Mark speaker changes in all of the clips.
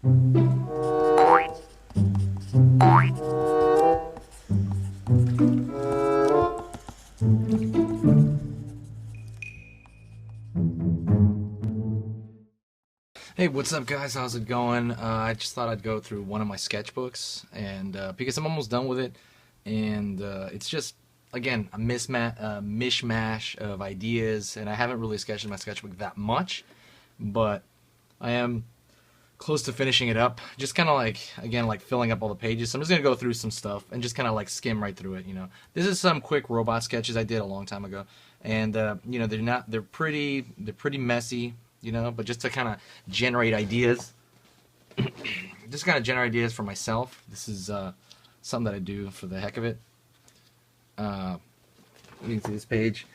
Speaker 1: Hey, what's up, guys? How's it going? I just thought I'd go through one of my sketchbooks, and because I'm almost done with it, and it's just again a mishmash of ideas, and I haven't really sketched in my sketchbook that much, but I am close to finishing it up. Just kind of like again like filling up all the pages. So I'm just gonna go through some stuff and just kind of like skim right through it. This is some quick robot sketches I did a long time ago, and they're pretty messy. But just to kind of generate ideas, just kind of generate ideas for myself. This is something that I do for the heck of it. You can see this page.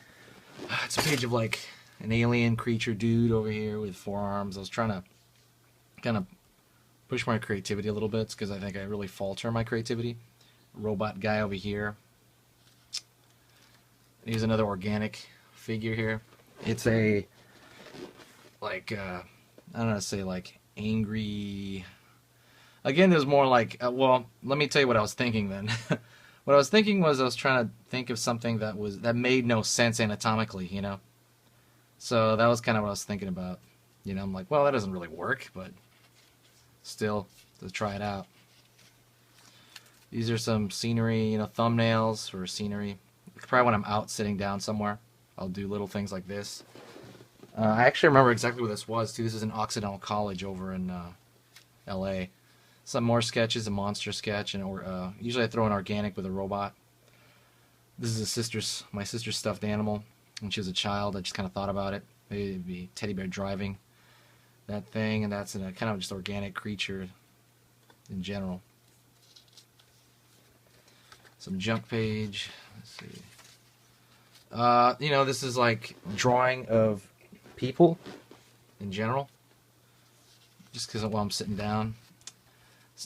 Speaker 1: It's a page of like an alien creature dude over here with four arms. I was trying to kind of push my creativity a little bit because I think I really falter my creativity. Robot guy over here. Here's another organic figure here. It's a like I don't know how to say, like angry. Again, there's more like well, let me tell you what I was thinking then. What I was thinking was I was trying to think of something that made no sense anatomically. So that was kind of what I was thinking about. I'm like, well, that doesn't really work, but still, to try it out. These are some scenery, thumbnails for scenery. Probably when I'm out sitting down somewhere, I'll do little things like this. I actually remember exactly what this was too. This is an Occidental College over in L.A. Some more sketches, a monster sketch, and usually I throw an organic with a robot. This is my sister's stuffed animal. When she was a child, I just kind of thought about it. Maybe it'd be teddy bear driving that thing, and that's a kind of just organic creature in general. Some junk page. Let's see. This is like drawing of people in general, just because while I'm sitting down.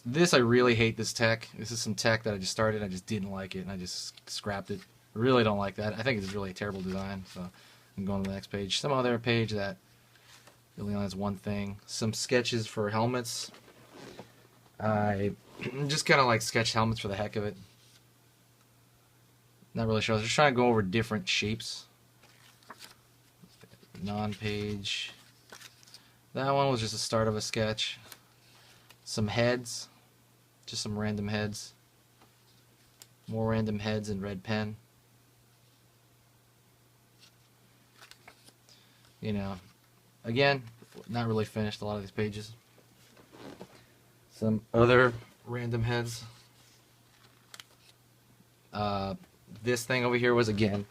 Speaker 1: This, I really hate this tech. This is some tech that I just started. I just didn't like it, and I just scrapped it. I really don't like that. I think it's really a terrible design, so I'm going to the next page. Some other page that really only has one thing. Some sketches for helmets. I just kind of like sketch helmets for the heck of it. Not really sure. I was just trying to go over different shapes. Non-page. That one was just the start of a sketch. Some heads. Just some random heads. More random heads in red pen. Again, not really finished a lot of these pages. Some other random heads. This thing over here was, again,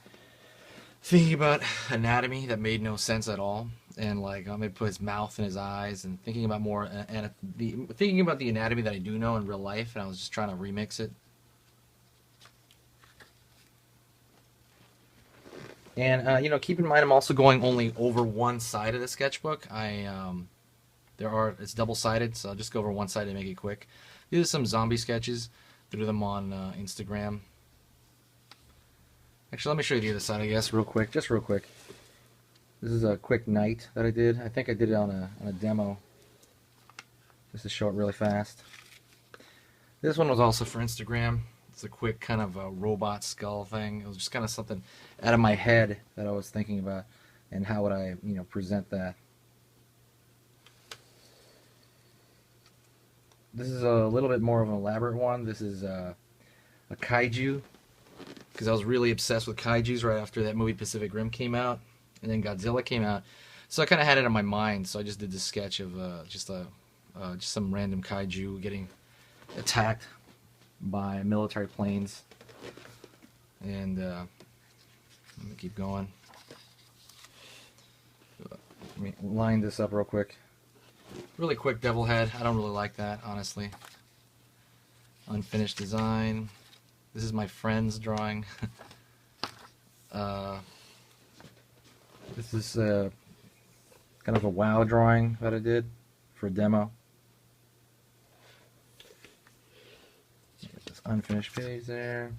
Speaker 1: thinking about anatomy that made no sense at all, and like I'm gonna put his mouth and his eyes, and thinking about thinking about the anatomy that I do know in real life, and I was just trying to remix it. And keep in mind, I'm also going only over one side of the sketchbook. It's double-sided, so I'll just go over one side to make it quick. These are some zombie sketches. Threw them on Instagram. Actually, let me show you the other side, I guess, real quick. Just real quick. This is a quick night that I did. I think I did it on a demo. Just to show it really fast. This one was also for Instagram. It's a quick kind of a robot skull thing. It was just kind of something out of my head that I was thinking about, and how would I, present that. This is a little bit more of an elaborate one. This is a kaiju, because I was really obsessed with kaijus right after that movie Pacific Rim came out, and then Godzilla came out. So I kind of had it in my mind. So I just did this sketch of just some random kaiju getting attacked by military planes. And let me keep going. Let me line this up real quick. Really quick devil head. I don't really like that, honestly. Unfinished design. This is my friend's drawing. This is kind of a WoW drawing that I did for a demo. This unfinished page there.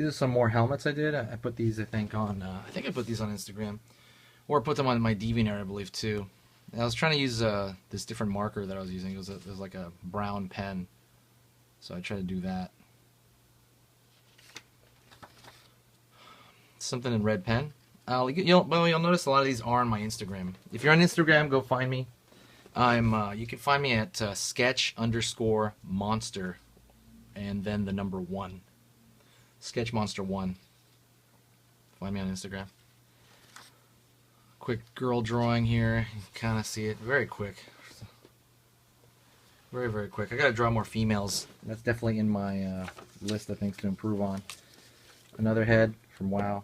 Speaker 1: These are some more helmets I did. I put these, I think, on. I think I put these on Instagram. Or put them on my DeviantArt, I believe, too. And I was trying to use this different marker that I was using. It was like a brown pen. So I tried to do that. Something in red pen. You'll notice a lot of these are on my Instagram. If you're on Instagram, go find me. You can find me at sketch_monster and then the number 1. Sketchmonster1. Find me on Instagram. Quick girl drawing here. You can kind of see it. Very quick. Very, very quick. I gotta draw more females. That's definitely in my list of things to improve on. Another head from WoW.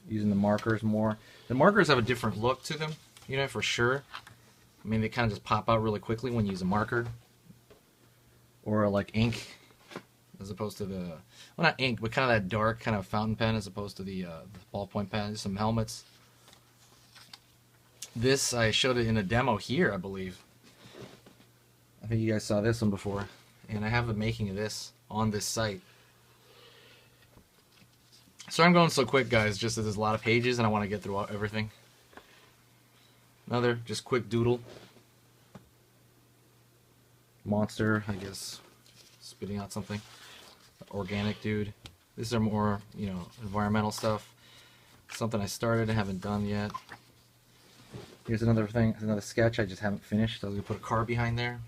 Speaker 1: Using the markers more. The markers have a different look to them, you know, for sure. I mean, they kind of just pop out really quickly when you use a marker. Or like ink, as opposed to the, well, not ink, but kind of that dark kind of fountain pen as opposed to the ballpoint pen. Some helmets. This, I showed it in a demo here, I believe. I think you guys saw this one before. And I have the making of this on this site. So I'm going so quick, guys, just that there's a lot of pages and I want to get through everything. Another just quick doodle. Monster, I guess, spitting out something. Organic dude. These are more, you know, environmental stuff. Something I started and haven't done yet. Here's another thing, another sketch I just haven't finished. I was going to put a car behind there.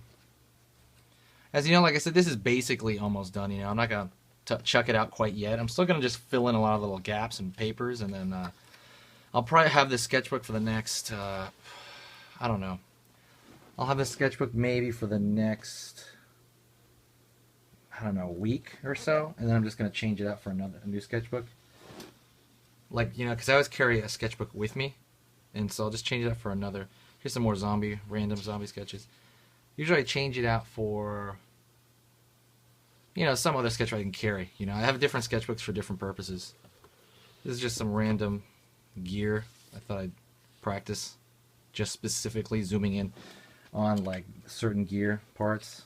Speaker 1: As you know, like I said, this is basically almost done, you know. I'm not going to chuck it out quite yet. I'm still going to just fill in a lot of little gaps and papers, and then I'll probably have this sketchbook for the next, I don't know. I'll have this sketchbook maybe for the next, I don't know, week or so, and then I'm just going to change it out for a new sketchbook. Like, you know, because I always carry a sketchbook with me, and so I'll just change it out for another. Here's some more random zombie sketches. Usually I change it out for, you know, some other sketch I can carry. You know, I have different sketchbooks for different purposes. This is just some random gear I thought I'd practice, just specifically zooming in on like certain gear parts.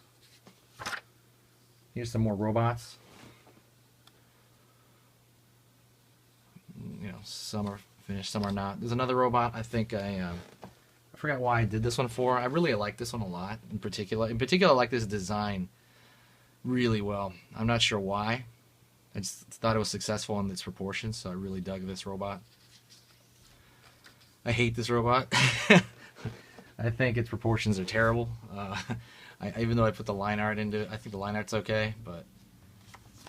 Speaker 1: Here's some more robots. You know, some are finished, some are not. There's another robot. I think I forgot why I did this one for. I really like this one a lot. In particular, I like this design really well. I'm not sure why. I just thought it was successful in its proportions, so I really dug this robot. I hate this robot. I think its proportions are terrible. Even though I put the line art into it, I think the line art's okay, but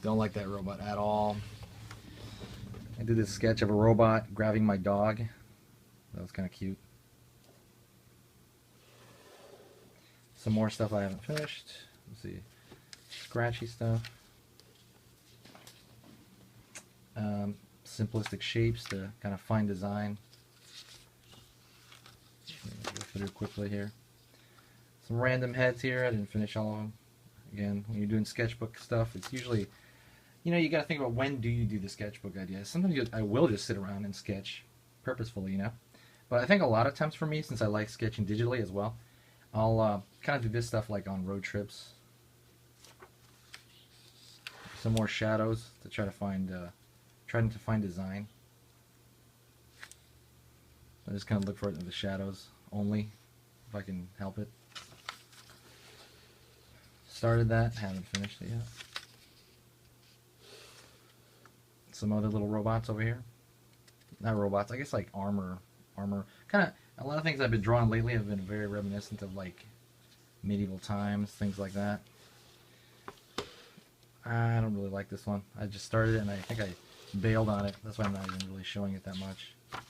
Speaker 1: don't like that robot at all. I did this sketch of a robot grabbing my dog. That was kind of cute. Some more stuff I haven't finished. Let's see. Scratchy stuff. Simplistic shapes to kind of fine design. Go through quickly here. Some random heads here. I didn't finish all of them. Again, when you're doing sketchbook stuff, it's usually, you know, you got to think about when do you do the sketchbook idea. Sometimes I will just sit around and sketch purposefully, you know. But I think a lot of times for me, since I like sketching digitally as well, I'll kind of do this stuff like on road trips. Some more shadows to try to find, trying to find design. I just kind of look for it in the shadows only, if I can help it. Started that, haven't finished it yet. Some other little robots over here. Not robots, I guess like armor. Kind of, a lot of things I've been drawing lately have been very reminiscent of like medieval times, things like that. I don't really like this one. I just started it and I think I bailed on it. That's why I'm not even really showing it that much. It's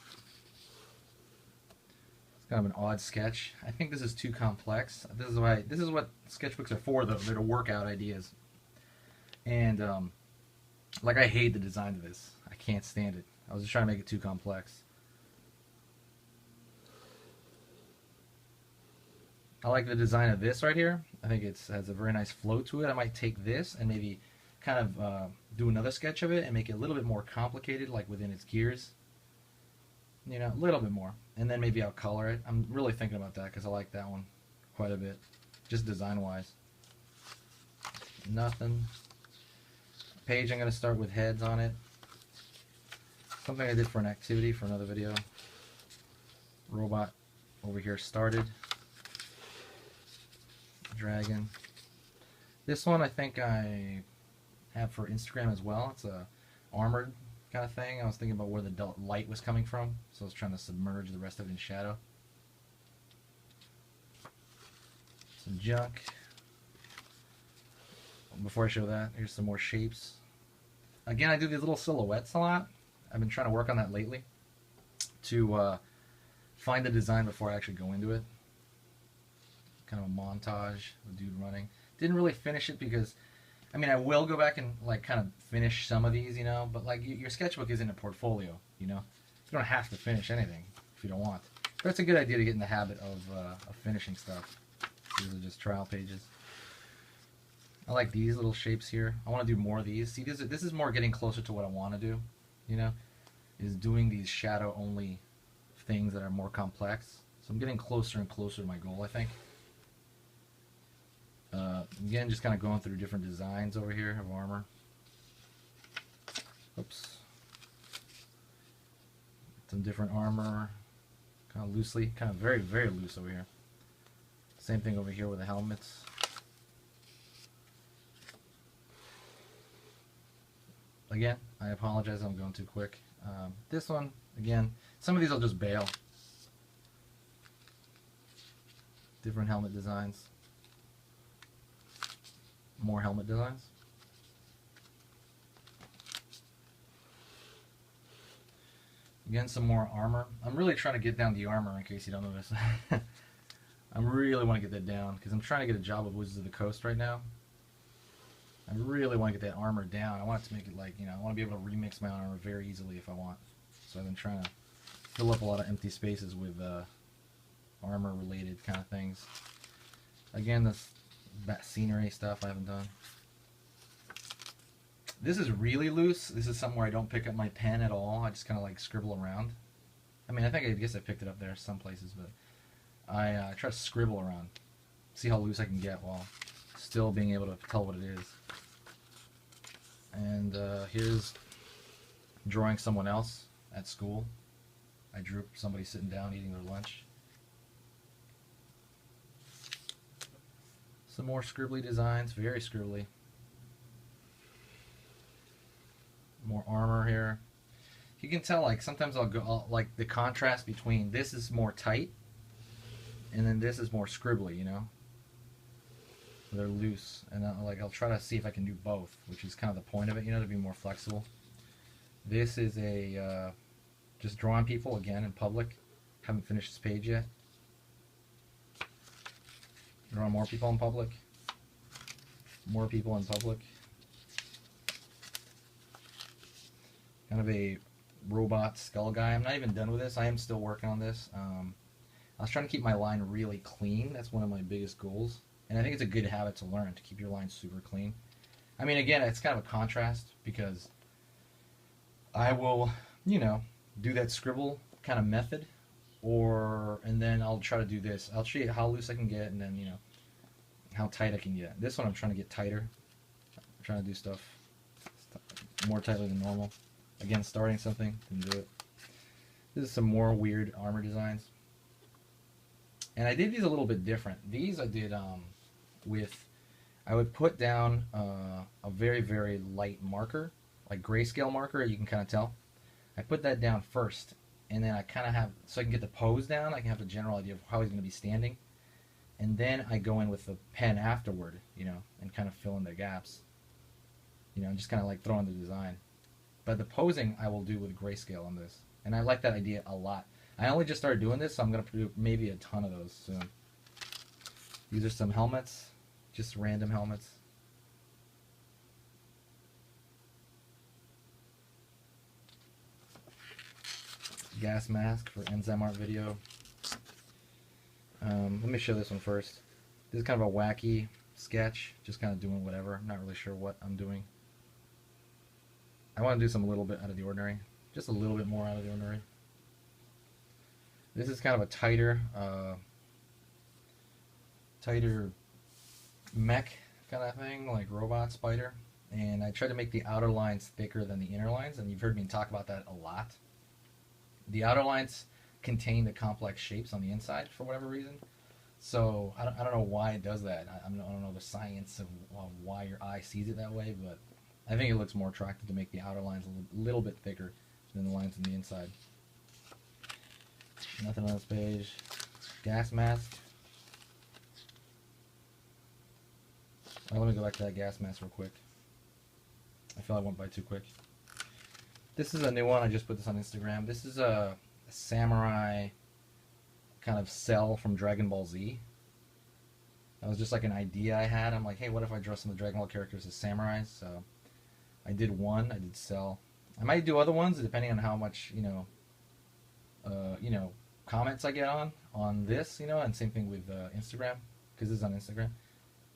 Speaker 1: kind of an odd sketch. I think this is too complex. This is what sketchbooks are for, though. They're to work out ideas. And like, I hate the design of this. I can't stand it. I was just trying to make it too complex. I like the design of this right here. I think it has a very nice flow to it. I might take this and maybe kind of do another sketch of it and make it a little bit more complicated, like within its gears. You know, a little bit more. And then maybe I'll color it. I'm really thinking about that because I like that one quite a bit, just design-wise. Nothing. Page, I'm going to start with heads on it. something I did for an activity for another video. Robot over here started. Dragon. This one I think I have for Instagram as well. It's a armored kind of thing. I was thinking about where the light was coming from, so I was trying to submerge the rest of it in shadow. Some junk. Before I show that, here's some more shapes. Again, I do these little silhouettes a lot. I've been trying to work on that lately to find the design before I actually go into it. Kind of a montage of a dude running. Didn't really finish it because, I mean, I will go back and like kind of finish some of these, you know, but like your sketchbook isn't a portfolio, you know. You don't have to finish anything if you don't want. But it's a good idea to get in the habit of finishing stuff. These are just trial pages. I like these little shapes here. I want to do more of these. See, this is more getting closer to what I want to do, you know, is doing these shadow only things that are more complex. So I'm getting closer and closer to my goal, I think. Again, just kind of going through different designs over here of armor. Oops. Some different armor, kind of loosely, kind of very, very loose over here. Same thing over here with the helmets. Again, I apologize, I'm going too quick. This one, again, some of these I'll just bail. Different helmet designs. More helmet designs. Again, some more armor. I'm really trying to get down the armor in case you don't notice. I really want to get that down because I'm trying to get a job with Wizards of the Coast right now. I really want to get that armor down. I want it to make it like, you know, I want to be able to remix my armor very easily if I want. So I've been trying to fill up a lot of empty spaces with armor related kind of things. Again, that scenery stuff I haven't done. This is really loose. This is something where I don't pick up my pen at all. I just kind of like scribble around. I mean, I guess I picked it up there some places, but I try to scribble around. See how loose I can get while still being able to tell what it is. And here's drawing someone else at school. I drew somebody sitting down eating their lunch. Some more scribbly designs, very scribbly. More armor here. You can tell, like, sometimes like the contrast between this is more tight and then this is more scribbly, you know. They're loose, and I'll try to see if I can do both, which is kind of the point of it, you know, to be more flexible. This is a just drawing people again in public. Haven't finished this page yet. Drawing more people in public. More people in public. Kind of a robot skull guy. I'm not even done with this. I am still working on this. I was trying to keep my line really clean. That's one of my biggest goals. And I think it's a good habit to learn, to keep your line super clean. I mean, again, it's kind of a contrast because I will, you know, do that scribble kind of method, and then I'll try to do this. I'll show you how loose I can get, and then, you know, how tight I can get. This one I'm trying to get tighter. I'm trying to do stuff more tightly than normal. Again, starting something, can do it. This is some more weird armor designs. And I did these a little bit different. These I did I would put down a very, very light marker, like grayscale marker, you can kind of tell. I put that down first, and then I kind of have, so I can get the pose down, I can have a general idea of how he's going to be standing. And then I go in with the pen afterward, you know, and kind of fill in the gaps. You know, just kind of like throw in the design. But the posing I will do with grayscale on this. And I like that idea a lot. I only just started doing this, so I'm going to do maybe a ton of those soon. These are some helmets, just random helmets. Gas mask for Enzyme Art video. Let me show this one first. This is kind of a wacky sketch, just kind of doing whatever. I'm not really sure what I'm doing. I want to do some a little bit out of the ordinary, just a little bit more out of the ordinary. This is kind of a tighter mech kind of thing, like robot spider. and I tried to make the outer lines thicker than the inner lines, and you've heard me talk about that a lot. The outer lines contain the complex shapes on the inside for whatever reason. So I don't know why it does that. I don't know the science of why your eye sees it that way, but I think it looks more attractive to make the outer lines a little bit thicker than the lines on the inside. Nothing on this page. Gas mask. Let me go back to that gas mask real quick. I feel I went by too quick. This is a new one. I just put this on Instagram. This is a samurai kind of cell from Dragon Ball Z. That was just like an idea I had. I'm like, hey, what if I draw some of the Dragon Ball characters as samurais? So I did one. I did cell. I might do other ones depending on how much comments I get on this, and same thing with Instagram, because this is on Instagram.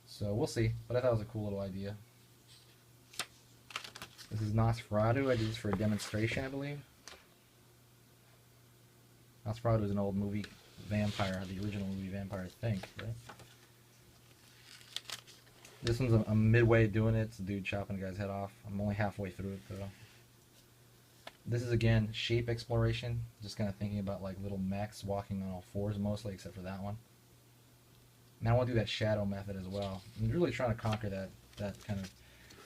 Speaker 1: So we'll see. But I thought it was a cool little idea. This is Nosferatu. I did this for a demonstration, I believe. Nosferatu is an old movie vampire, the original movie vampire, I think, right? This one's I'm midway doing it. It's a dude chopping a guy's head off. I'm only halfway through it, though. This is, again, shape exploration. Just kind of thinking about, like, little mechs walking on all fours mostly, except for that one. And I want to do that shadow method as well. I'm really trying to conquer that kind of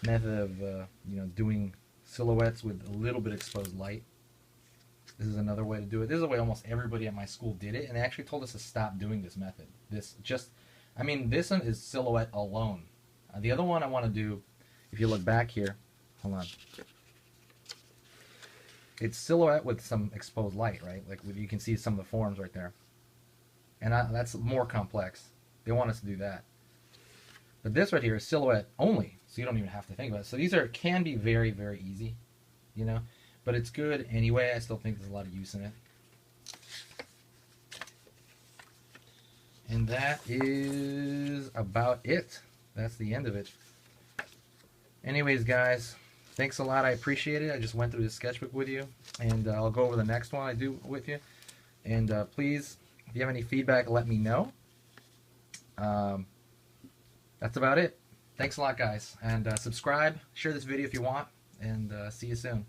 Speaker 1: method of, doing silhouettes with a little bit exposed light. This is another way to do it. This is the way almost everybody at my school did it, and they actually told us to stop doing this method. This one is silhouette alone. The other one I want to do, if you look back here, hold on. It's silhouette with some exposed light, right? Like you can see some of the forms right there. And that's more complex. They want us to do that. But this right here is silhouette only, so you don't even have to think about it. So these can be very, very easy, but it's good anyway. I still think there's a lot of use in it. And that is about it. That's the end of it. Anyways, guys, thanks a lot. I appreciate it. I just went through the sketchbook with you, and I'll go over the next one I do with you. And please, if you have any feedback, let me know. That's about it. Thanks a lot, guys. And subscribe, share this video if you want, and see you soon.